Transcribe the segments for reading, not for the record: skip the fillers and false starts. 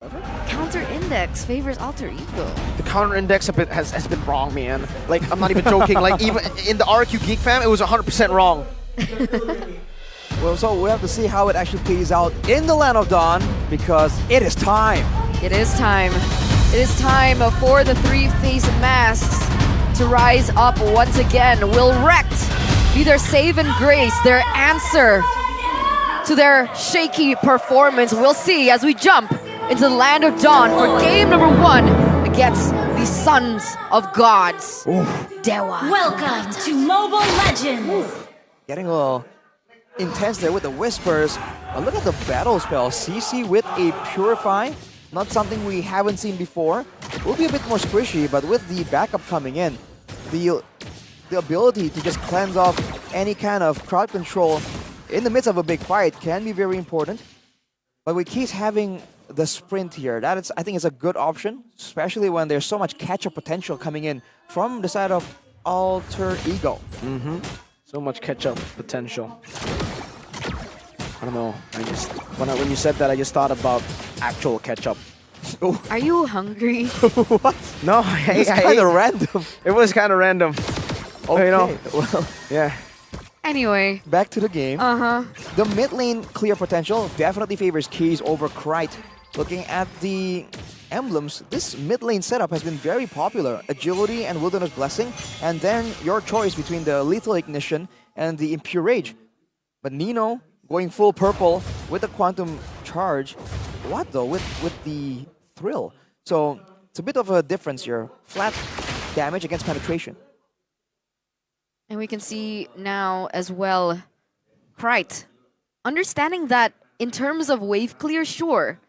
Counter index favors alter ego. The counter index has been wrong, man. Like, I'm not even joking. Like, even in the RQ Geek Fam, it was 100% wrong. Well, so we have to see how it actually plays out in the Land of Dawn, because it is time. It is time. It is time for the three-faced masks to rise up once again. Will Wrecked be their save and grace, their answer to their shaky performance? We'll see as we jump into the Land of Dawn for game number 1 against the Sons of Gods. DEWA. Welcome to Mobile Legends! Getting a little intense there with the Whispers. Look at the battle spell. CC with a Purify. Not something we haven't seen before. Will be a bit more squishy, but with the backup coming in, the ability to just cleanse off any kind of crowd control in the midst of a big fight can be very important. But with Keys having the sprint here, that is, I think, is a good option, especially when there's so much catch-up potential coming in from the side of Alter Ego. So much catch-up potential. I don't know. When you said that, I just thought about actual catch-up. Are you hungry? What? No, It's kind of random. It was kind of random. Okay, You know, well, yeah. Anyway. back to the game. The mid lane clear potential definitely favors Keys over Krite. Looking at the emblems, this mid lane setup has been very popular. Agility and Wilderness Blessing, and then your choice between the Lethal Ignition and the Impure Rage. But Nino going full purple with the Quantum Charge. What though? With the Thrill. So it's a bit of a difference here. Flat damage against penetration. And we can see now as well, Krite. Understanding that in terms of wave clear, sure,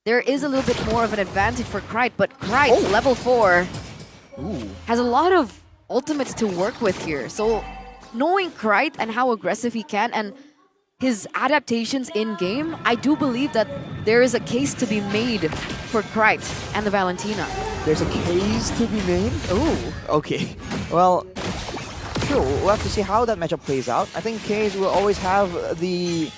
there is a little bit more of an advantage for Krite, but Krite, level 4, has a lot of ultimates to work with here. So knowing Krite and how aggressive he can and his adaptations in-game, I do believe that there is a case to be made for Krite and the Valentina. There's a case to be made? Ooh. Okay. Well, sure, we'll have to see how that matchup plays out. I think Cage will always have the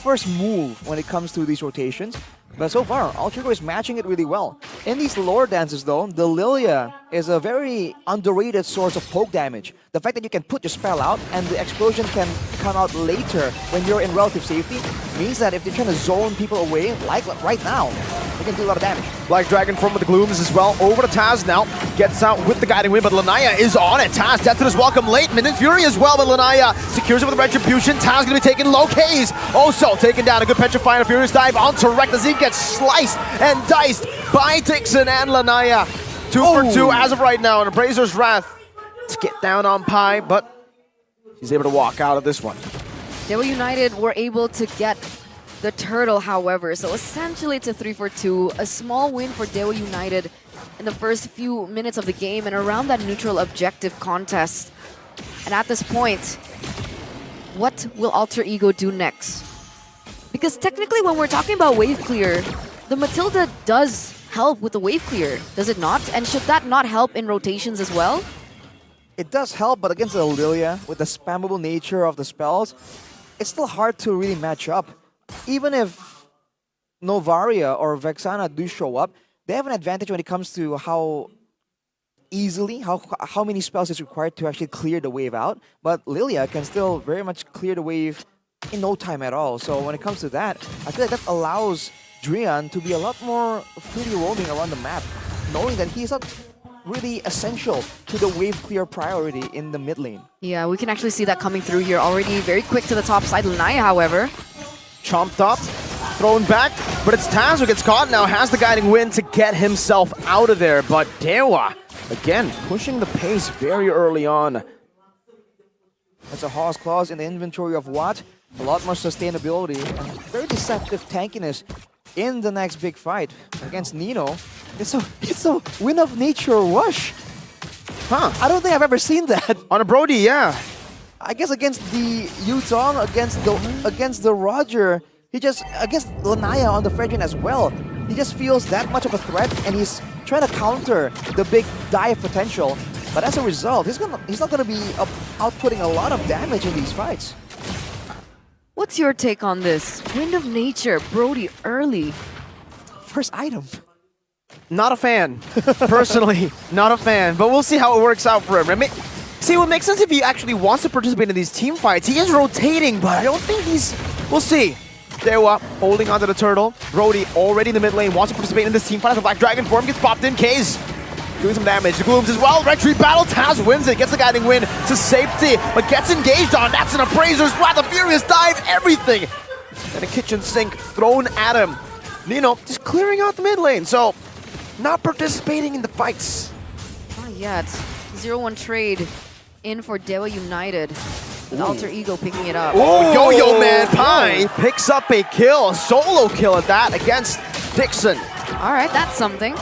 first move when it comes to these rotations. But so far, Alter Ego is matching it really well. In these lore dances though, the Lilia is a very underrated source of poke damage. The fact that you can put your spell out and the explosion can come out later when you're in relative safety means that if they're trying to zone people away, like right now, they can do a lot of damage. Black Dragon from the Glooms as well. Over to Taz now. Gets out with the guiding wind, but Lanaya is on it. Taz, Death to his welcome late. Midnight Fury as well, but Lanaya secures it with Retribution. Taz going to be taking low K's. Also taken down. A good Petrify and a Furious Dive onto Rekt as he gets sliced and diced by Dixon and Lanaya. 2 for 2 as of right now. And Brazer's Wrath to get down on Pi, but he's able to walk out of this one. DEWA United were able to get the turtle, however, so essentially it's a 3 for 2, a small win for DEWA United in the first few minutes of the game and around that neutral objective contest. And at this point, what will Alter Ego do next? Because technically when we're talking about wave clear, the Matilda does help with the wave clear, does it not? And should that not help in rotations as well? It does help, but against the Lilia, with the spammable nature of the spells, it's still hard to really match up. Even if Novaria or Vexana do show up, they have an advantage when it comes to how easily, how many spells is required to actually clear the wave out. But Lilia can still very much clear the wave in no time at all. So when it comes to that, I feel like that allows Drian to be a lot more freely roaming around the map, knowing that he's not really essential to the wave clear priority in the mid lane. Yeah, we can actually see that coming through here already. Very quick to the top side. Lanaya, however, Chomped up, thrown back, but it's Taz who gets caught now, has the guiding wind to get himself out of there, but DEWA, again, pushing the pace very early on. That's a Hawk's Claws in the inventory of Watt. A lot more sustainability and very deceptive tankiness in the next big fight against Nino. It's a Wind of Nature Rush. Huh. I don't think I've ever seen that. On a Brody, yeah. I guess against the Yutong, against the Roger, he just against Lanaya on the Fredrin as well. He just feels that much of a threat, and he's trying to counter the big dive potential. But as a result, he's not gonna be outputting a lot of damage in these fights. what's your take on this? Wind of Nature, Brody early. first item. Not a fan. Personally, not a fan. But we'll see how it works out for him. See, it would make sense if he actually wants to participate in these team fights. He is rotating, but I don't think he's... We'll see. DEWA holding onto the turtle. Brody already in the mid lane, wants to participate in this team fight. The Black Dragon form gets popped in. K's doing some damage. The Glooms as well. Retreat battle. Taz wins it. Gets the guiding win to safety, but gets engaged on. That's an Appraiser's Wrath. The Furious Dive. Everything. And a kitchen sink thrown at him. Nino just clearing out the mid lane. So, not participating in the fights. Not yet. 0-1 trade in for DEWA United. With Alter Ego picking it up. Oh, Yo-Yo Man Pi picks up a kill. A solo kill at that against Dixon. All right, that's something.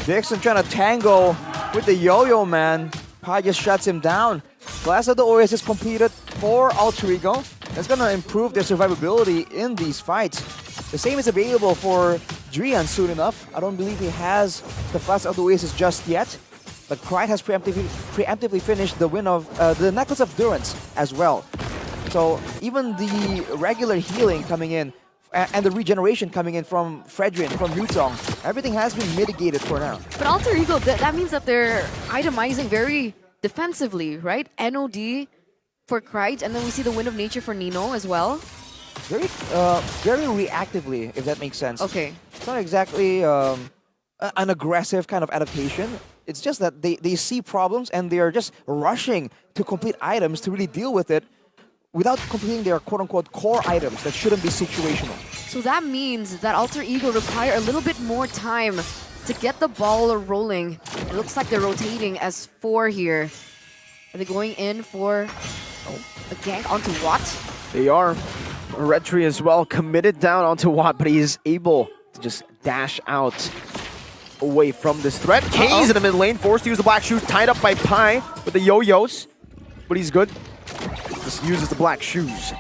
Dixon trying to tango with the Yo-Yo Man. Pi just shuts him down. Glass of the Oasis completed for Alter Ego. That's going to improve their survivability in these fights. The same is available for Drian soon enough. I don't believe he has the Glass of the Oasis just yet. But Krite has preemptively finished the win of the Necklace of Durance as well. So even the regular healing coming in and the regeneration coming in from Fredrin, from Yuzong, everything has been mitigated for now. But Alter Ego, that means that they're itemizing very defensively, right? NOD for Krite, and then we see the Wind of Nature for Nino as well. Very reactively, if that makes sense. Okay. It's not exactly an aggressive kind of adaptation. It's just that they see problems and they are just rushing to complete items to really deal with it without completing their quote-unquote core items that shouldn't be situational. So that means that Alter Ego require a little bit more time to get the ball rolling. It looks like they're rotating as 4 here. Are they going in for a gank onto Watt? They are. Red Tree as well committed down onto Watt, but he is able to just dash out away from this threat. K's in the mid lane, forced to use the Black Shoes, tied up by Pi with the Yo-Yos, but he's good. Just uses the Black Shoes.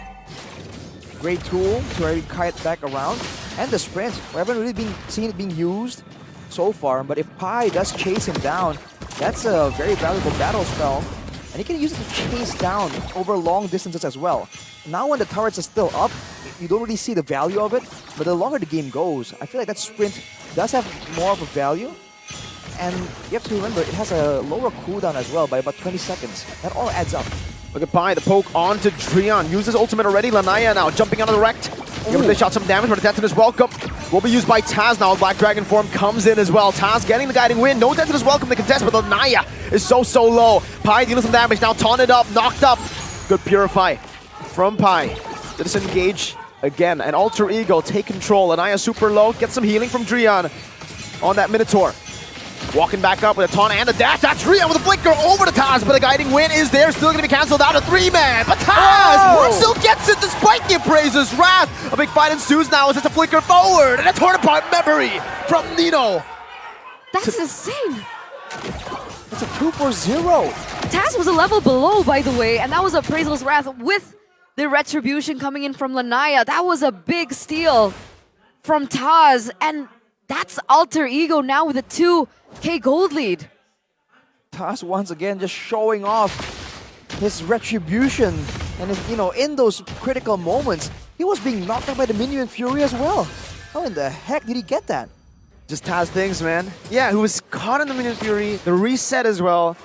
Great tool to already kite back around. And the sprint, we haven't really seen it being used so far, but if Pi does chase him down, that's a very valuable battle spell. And he can use it to chase down over long distances as well. Now when the turrets are still up, you don't really see the value of it, but the longer the game goes, I feel like that sprint does have more of a value. And you have to remember, it has a lower cooldown as well by about 20 seconds. That all adds up. Look at Pi, the poke onto Drian. Uses ultimate already. Lanaya now jumping onto the Rect. Giving the shot some damage, but the Detonate is welcome. Will be used by Taz now. Black Dragon form comes in as well. Taz getting the guiding win. No Detonate is welcome to contest, but Lanaya is so low. Pi dealing some damage now. Taunted up, knocked up. Good Purify from Pi. Disengage again. And Alter Ego take control. Lanaya super low. Get some healing from Drian on that Minotaur. Walking back up with a taunt and a dash. That's Drian with a flicker over to Taz, but the guiding win is there. Still going to be cancelled out. A 3-man, but Taz still gets it despite the Appraiser's Wrath. A big fight ensues now as it's a flicker forward and a torn apart memory from Nino. That's insane. It's a 2-for-0. Taz was a level below, by the way, and that was Appraiser's Wrath with the Retribution coming in from Lanaya. That was a big steal from Taz, and that's Alter Ego now with a 2K gold lead. Taz once again just showing off his retribution, and in those critical moments, he was being knocked out by the Minion Fury as well. How in the heck did he get that? Just Taz things, man. Yeah, who was caught in the Minion Fury, the reset as well.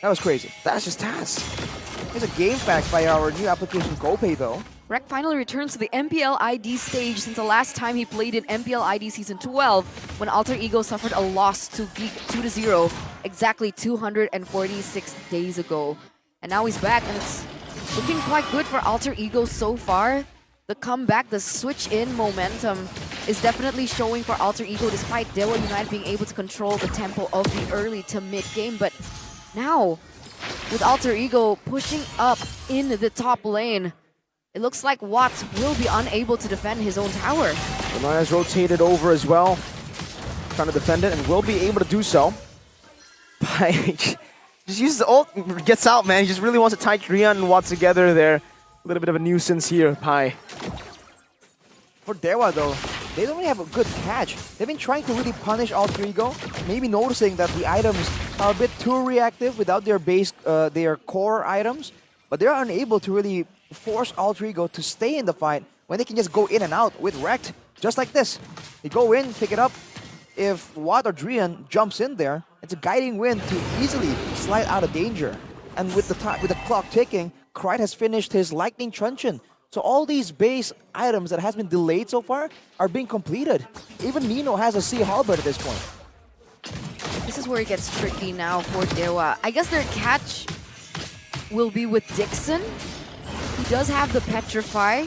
That was crazy. That's just Taz. Here's a game fact by our new application GoPay though. Rek finally returns to the MPL ID stage since the last time he played in MPL ID Season 12 when Alter Ego suffered a loss to Geek 2-0 exactly 246 days ago. And now he's back and it's looking quite good for Alter Ego so far. The comeback, the switch in momentum is definitely showing for Alter Ego despite DEWA United being able to control the tempo of the early to mid game. But now, with Alter Ego pushing up in the top lane, it looks like Watt will be unable to defend his own tower. Lanaya's rotated over as well, trying to defend it, and will be able to do so. Just uses the ult, gets out, man. He just really wants to tie Drian and Watt together there. A little bit of a nuisance here, Pi. For DEWA though, they don't really have a good catch. They've been trying to really punish Alter Ego, maybe noticing that the items are a bit too reactive without their core items, but they're unable to really force Alter Ego to stay in the fight when they can just go in and out with Rect. just like this. You go in, pick it up. If Watt or Drian jumps in there, it's a guiding wind to easily slide out of danger. And with the clock ticking, Krite has finished his Lightning Truncheon. So all these base items that has been delayed so far are being completed. Even Nino has a Sea Halberd at this point. This is where it gets tricky now for DEWA. I guess their catch will be with Dixon. He does have the Petrify.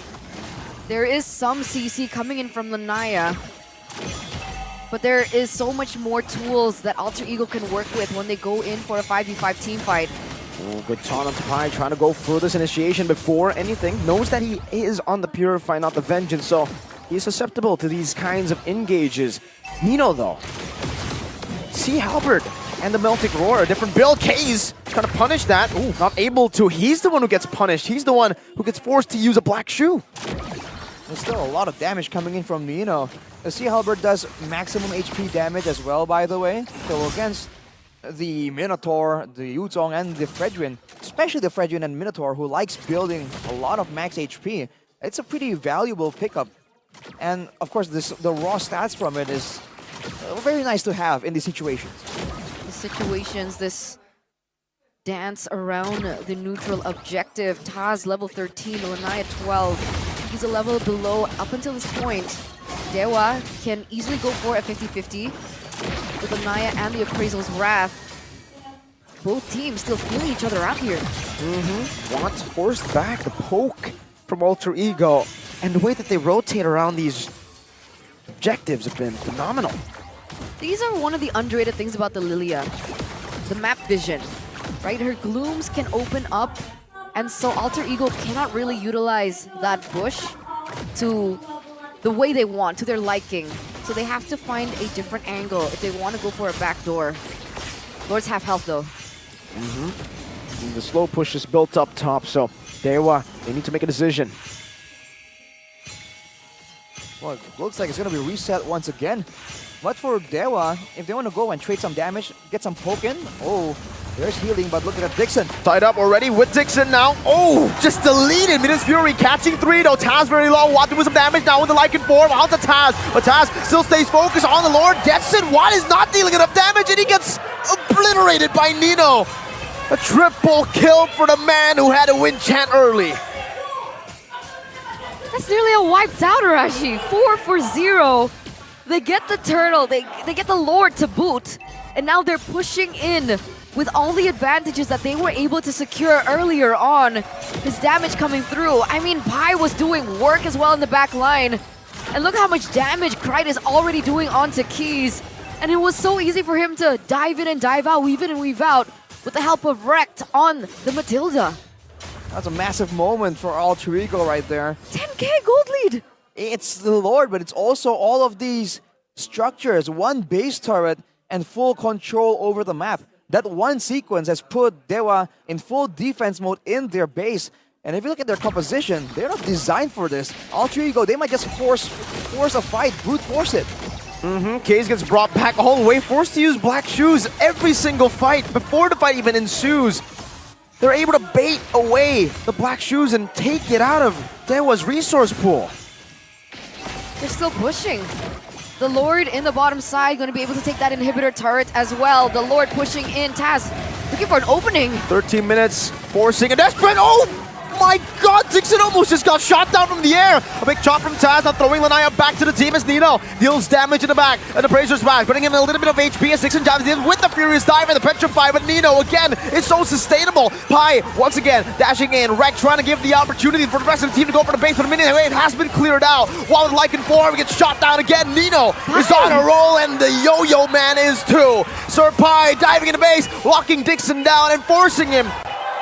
There is some CC coming in from Lanaya. But there is so much more tools that Alter Ego can work with when they go in for a 5v5 team fight. Oh, good taunt on Pi, trying to go for this initiation before anything. Knows that he is on the Purify, not the Vengeance, so he's susceptible to these kinds of engages. Nino, though. Sea Halberd and the Meltic Roar, a different build. K's trying to punish that. Ooh, not able to. He's the one who gets punished. He's the one who gets forced to use a Black Shoe. There's still a lot of damage coming in from Nino. The Sea Halberd does maximum HP damage as well, by the way. So against the Minotaur, the Yuzong, and the Fredrin, especially the Fredrin and Minotaur, who likes building a lot of max HP, it's a pretty valuable pickup. And of course, the raw stats from it is very nice to have in these situations. The situations, this dance around the neutral objective. Taz level 13, Lanaya 12. He's a level below up until this point. DEWA can easily go for a 50-50 with Lanaya and the Appraisal's Wrath. Both teams still feeling each other out here. Watt forced back the poke from Alter Ego. And the way that they rotate around these objectives have been phenomenal. These are one of the underrated things about the Lilia. The map vision, right? Her glooms can open up, and so Alter Ego cannot really utilize that bush to the way they want, to their liking. So they have to find a different angle if they want to go for a backdoor. Lords have health though. And the slow push is built up top, so DEWA, they need to make a decision. Well, it looks like it's going to be reset once again. But for DEWA, if they want to go and trade some damage, get some poke in, oh, there's healing, but look at that Dixon. Tied up already with Dixon now. Oh, just deleted. Midas Fury catching 3 though. Taz very low. Watt doing some damage now with the Lycan form. Out to Taz. But Taz still stays focused on the Lord. Gets it. Watt is not dealing enough damage and he gets obliterated by Nino. A triple kill for the man who had a win chant early. That's nearly a wiped out Arashi. 4 for 0. They get the turtle, they get the Lord to boot, and now they're pushing in with all the advantages that they were able to secure earlier on. His damage coming through. I mean, Pi was doing work as well in the back line. And look how much damage Krite is already doing onto Keys. And it was so easy for him to dive in and dive out, weave in and weave out, with the help of Rekt on the Matilda. That's a massive moment for Alter Ego right there. 10k gold lead! It's the Lord, but it's also all of these structures, one base turret, and full control over the map. That one sequence has put DEWA in full defense mode in their base. And if you look at their composition, they're not designed for this. Alter Ego, they might just force a fight, brute force it. Kaze gets brought back all the way, forced to use Black Shoes every single fight before the fight even ensues. They're able to bait away the Black Shoes and take it out of DEWA's resource pool. They're still pushing. The Lord in the bottom side going to be able to take that inhibitor turret as well. The Lord pushing in. Taz looking for an opening. 13 minutes, forcing a desperate. Oh my god, Dixon almost just got shot down from the air. A big chop from Taz, now throwing Lanaya back to the team as Nino deals damage in the back. And the Bracer's back, putting him a little bit of HP as Dixon jabs in with the Furious Dive and the Petrify. But Nino, again, is so sustainable. Pi, once again, dashing in. Rekt trying to give the opportunity for the rest of the team to go for the base. But a minute away, it has been cleared out. While the Lycan form gets shot down again. Nino is on a roll, and the Yo-Yo Man is too. Sir Pi diving in the base, locking Dixon down and forcing him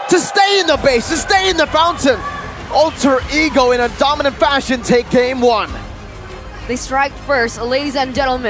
to stay in the base, to stay in the fountain. Alter Ego in a dominant fashion take game 1. They strike first, ladies and gentlemen.